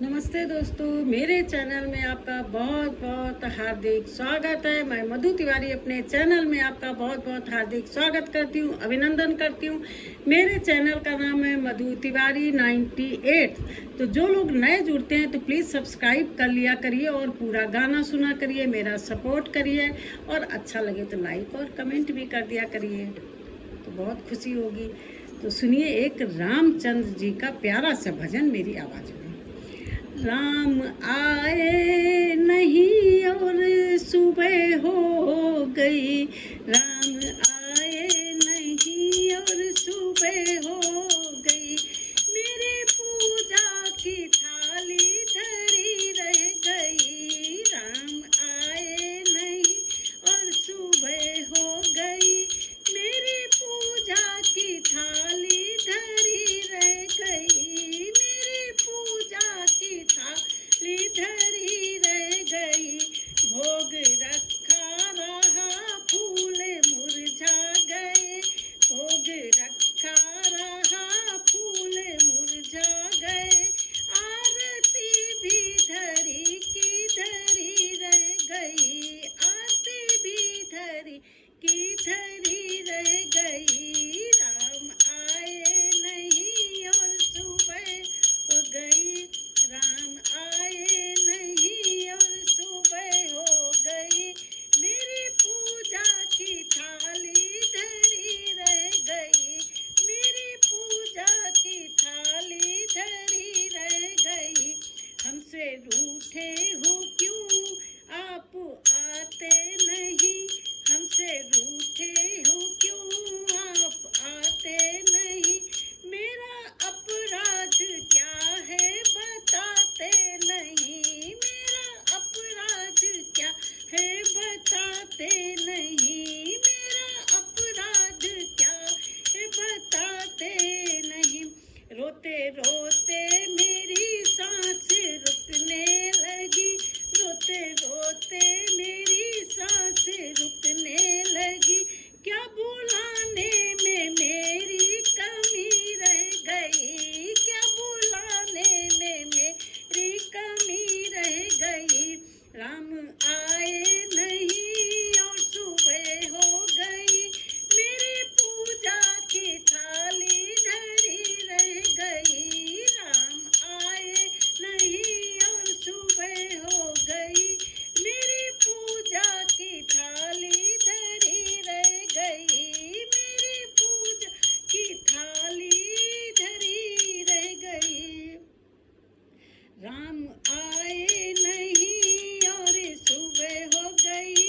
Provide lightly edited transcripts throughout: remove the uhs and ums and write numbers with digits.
नमस्ते दोस्तों, मेरे चैनल में आपका बहुत बहुत हार्दिक स्वागत है। मैं मधु तिवारी अपने चैनल में आपका बहुत बहुत हार्दिक स्वागत करती हूँ, अभिनंदन करती हूँ। मेरे चैनल का नाम है मधु तिवारी 98। तो जो लोग नए जुड़ते हैं तो प्लीज़ सब्सक्राइब कर लिया करिए और पूरा गाना सुना करिए, मेरा सपोर्ट करिए और अच्छा लगे तो लाइक और कमेंट भी कर दिया करिए, तो बहुत खुशी होगी। तो सुनिए एक रामचंद्र जी का प्यारा सा भजन मेरी आवाज़ में। राम आए नहीं और सुबह हो गई, राम आए नहीं और सुबह हो गई, मेरे पूजा की थाली धरी रह गई। राम आए नहीं और सुबह हो गई, मेरी पूजा की थाली धरी रह गई, मेरी पूजा की थाली धरी रह गई। भोग रखा रहा फूल मुरझा गए, भोग रखा रहा फूल मुरझा गए, आरती भी धरी की धरी रह गई, आरती भी धरी की धरी रह गई। राम आए नहीं और सुबह हो गई, राम आए नहीं और सुबह हो गई, मेरी पूजा की थाली धरी रह गई, मेरी पूजा की थाली धरी रह गई। हमसे रूठे हो क्यों आप आते नहीं, हमसे रूठे हो क्यों आप आते नहीं, मेरा अपराध क्या है बताते नहीं, मेरा अपराध क्या है बताते नहीं, मेरा अपराध क्या है बताते नहीं। रोते रोते मेरी सांस रुकने लगी, रोते रोते मेरी सांस रुकने लगी, क्या बुलाने में मेरी कमी रह गई, क्या बुलाने में मेरी कमी रह गई। राम आए नहीं और सुबह हो गई, मेरी पूजा की थाली धरी रह गई। राम आए नहीं और सुबह हो गई, मेरी पूजा की थाली धरी रह गई, मेरी पूजा की थाली धरी रह गई। राम आए नहीं और सुबह हो गई,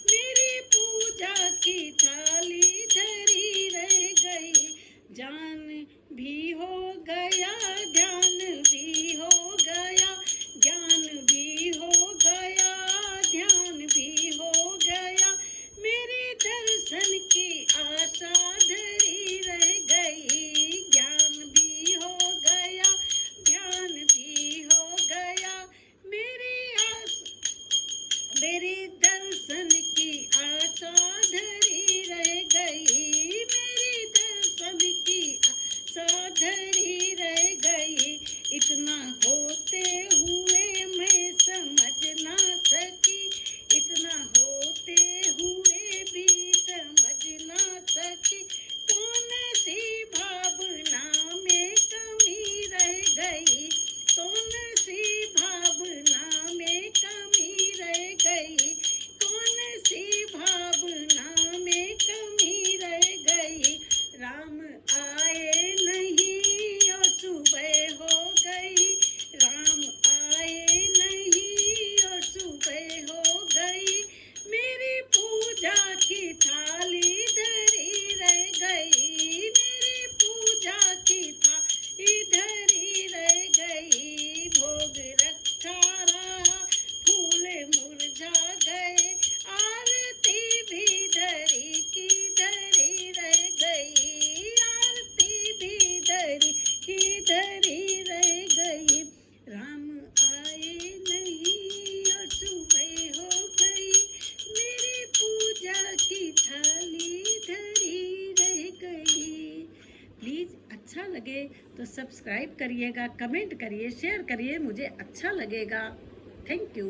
मेरी पूजा की थाली धरी रह गई। जान भी हो गया, ध्यान भी हो गया, ज्ञान भी हो गया, ध्यान भी हो गया, मेरे दर्शन की आशा धरी रह गई। ज्ञान भी हो गया, ध्यान भी हो गया, सब्सक्राइब करिएगा, कमेंट करिए, शेयर करिए, मुझे अच्छा लगेगा। Thank you.